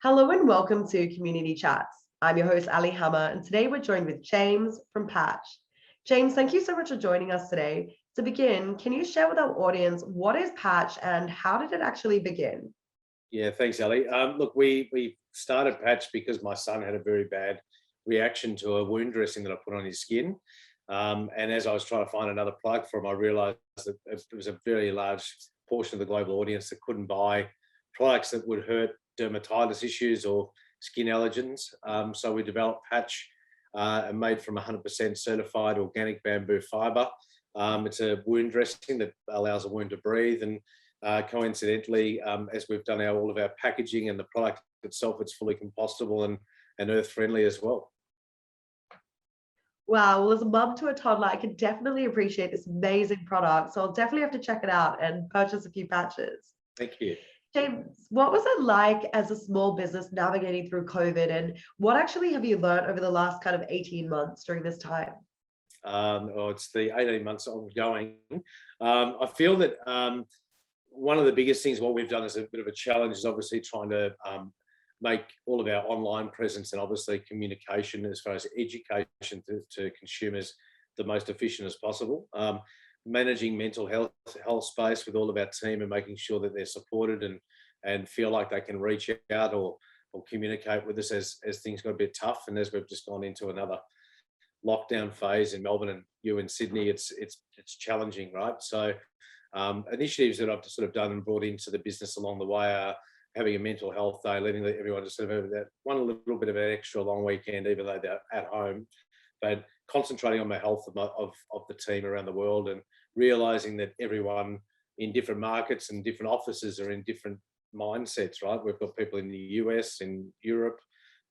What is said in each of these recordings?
Hello and welcome to Community Chats. I'm your host, Aley Hammer, and today we're joined with James from Patch. James, thank you so much for joining us today. To begin, can you share with our audience what is Patch and how did it actually begin? Yeah, thanks, Ali. Look, we started Patch because my son had a very bad reaction to a wound dressing that I put on his skin. And as I was trying to find another product for him, I realised that there was a very large portion of the global audience that couldn't buy products that would hurt dermatitis issues or skin allergens. So we developed Patch and made from 100% certified organic bamboo fibre. It's a wound dressing that allows a wound to breathe, and coincidentally, as we've done all of our packaging and the product itself, it's fully compostable and earth friendly as well. Wow, well, as a mum to a toddler, I could definitely appreciate this amazing product. So I'll definitely have to check it out and purchase a few patches. Thank you. James, what was it like as a small business navigating through COVID, and what actually have you learned over the last kind of 18 months during this time? It's the 18 months ongoing. I feel that one of the biggest things what we've done as a bit of a challenge is obviously trying to make all of our online presence and obviously communication as far as education to consumers the most efficient as possible. Managing mental health space with all of our team and making sure that they're supported and feel like they can reach out or communicate with us as things got a bit tough, and as we've just gone into another lockdown phase in Melbourne and you in Sydney, it's challenging, right? So initiatives that I've sort of done and brought into the business along the way are having a mental health day, letting everyone just sort of have that one little bit of an extra long weekend, even though they're at home, but concentrating on the health of the team around the world and realizing that everyone in different markets and different offices are in different mindsets, right? We've got people in the US, in Europe,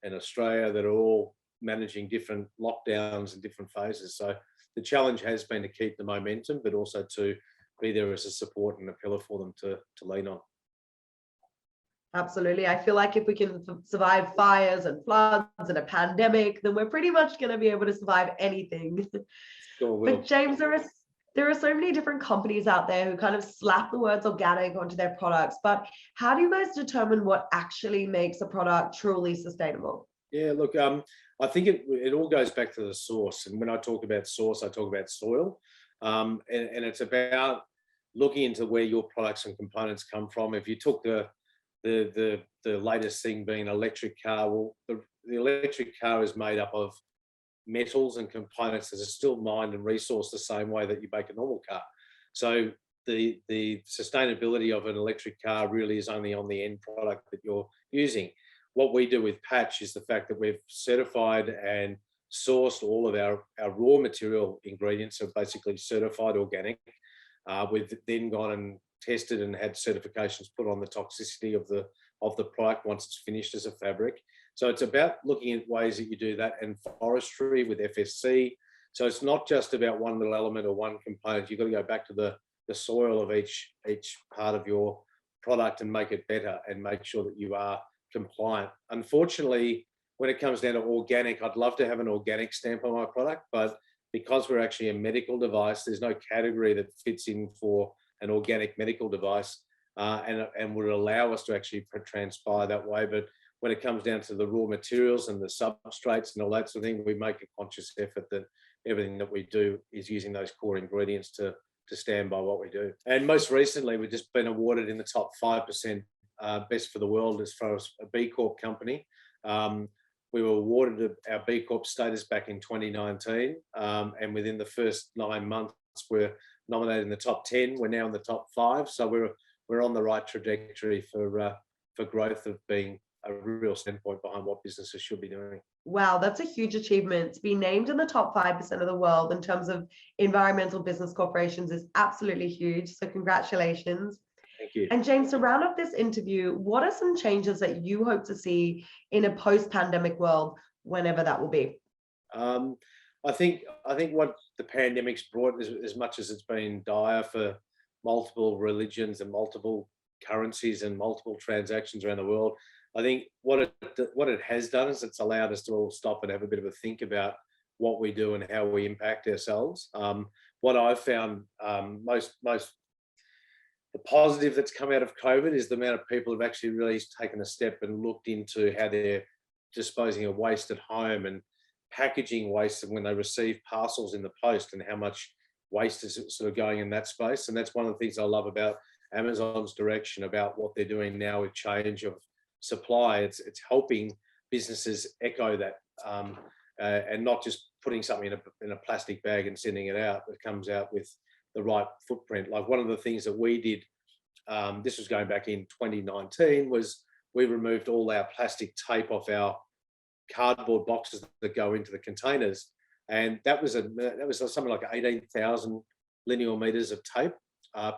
and Australia that are all managing different lockdowns and different phases. So the challenge has been to keep the momentum, but also to be there as a support and a pillar for them to lean on. Absolutely. I feel like if we can survive fires and floods and a pandemic, then we're pretty much going to be able to survive anything. Sure But will. James, there are so many different companies out there who kind of slap the words organic onto their products. But how do you guys determine what actually makes a product truly sustainable? Yeah, look, I think it all goes back to the source. And when I talk about source, I talk about soil. And it's about looking into where your products and components come from. If you took the latest thing being an electric car, well, the electric car is made up of metals and components that are still mined and resourced the same way that you make a normal car. So the sustainability of an electric car really is only on the end product that you're using. What we do with Patch is the fact that we've certified and sourced all of our raw material ingredients, are basically certified organic. We've then gone and tested and had certifications put on the toxicity of the product once it's finished as a fabric. So it's about looking at ways that you do that, and forestry with FSC. So it's not just about one little element or one component. You've got to go back to the soil of each part of your product and make it better and make sure that you are compliant. Unfortunately, when it comes down to organic, I'd love to have an organic stamp on my product, but because we're actually a medical device, there's no category that fits in for an organic medical device and would allow us to actually transpire that way. But when it comes down to the raw materials and the substrates and all that sort of thing, we make a conscious effort that everything that we do is using those core ingredients to stand by what we do. And most recently, we've just been awarded in the top 5% best for the world as far as a B Corp company. We were awarded our B Corp status back in 2019, and within the first 9 months, we're nominated in the top 10. We're now in the top 5, so we're on the right trajectory for growth of being a real standpoint behind what businesses should be doing. Wow, that's a huge achievement. To be named in the top 5% of the world in terms of environmental business corporations is absolutely huge. So congratulations. Thank you. And James, to round off this interview, what are some changes that you hope to see in a post-pandemic world, whenever that will be? I think what the pandemic's brought, as much as it's been dire for multiple religions and multiple currencies and multiple transactions around the world, I think what it has done is it's allowed us to all stop and have a bit of a think about what we do and how we impact ourselves. What I've found most positive that's come out of COVID is the amount of people who've actually really taken a step and looked into how they're disposing of waste at home and packaging waste when they receive parcels in the post, and how much waste is sort of going in that space. And that's one of the things I love about Amazon's direction about what they're doing now with change of supply. It's helping businesses echo that, and not just putting something in a plastic bag and sending it out. That comes out with the right footprint. Like one of the things that we did, this was going back in 2019, was we removed all our plastic tape off our cardboard boxes that go into the containers, and that was something like 18,000 linear meters of tape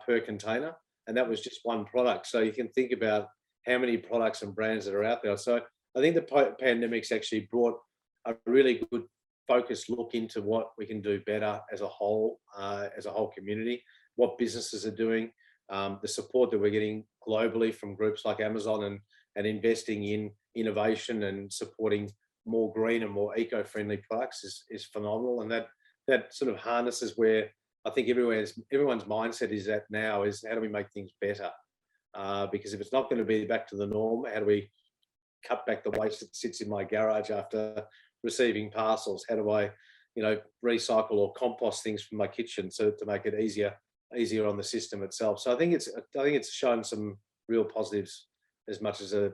per container, and that was just one product. So you can think about how many products and brands that are out there. So I think the pandemic's actually brought a really good focused look into what we can do better as a whole community, what businesses are doing, the support that we're getting globally from groups like Amazon, and investing in innovation and supporting more green and more eco-friendly products is phenomenal. And that sort of harnesses where I think everyone's mindset is at now, is how do we make things better? Because if it's not going to be back to the norm, how do we cut back the waste that sits in my garage after receiving parcels? How do I, recycle or compost things from my kitchen to make it easier on the system itself? So I think it's shown some real positives, as much as a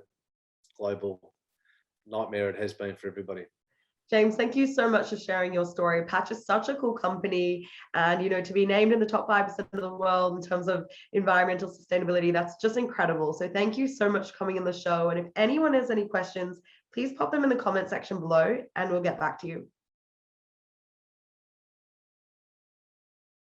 global nightmare it has been for everybody. James, thank you so much for sharing your story. Patch is such a cool company, and to be named in the top 5% of the world in terms of environmental sustainability, that's just incredible. So thank you so much for coming on the show. And if anyone has any questions, please pop them in the comment section below and we'll get back to you.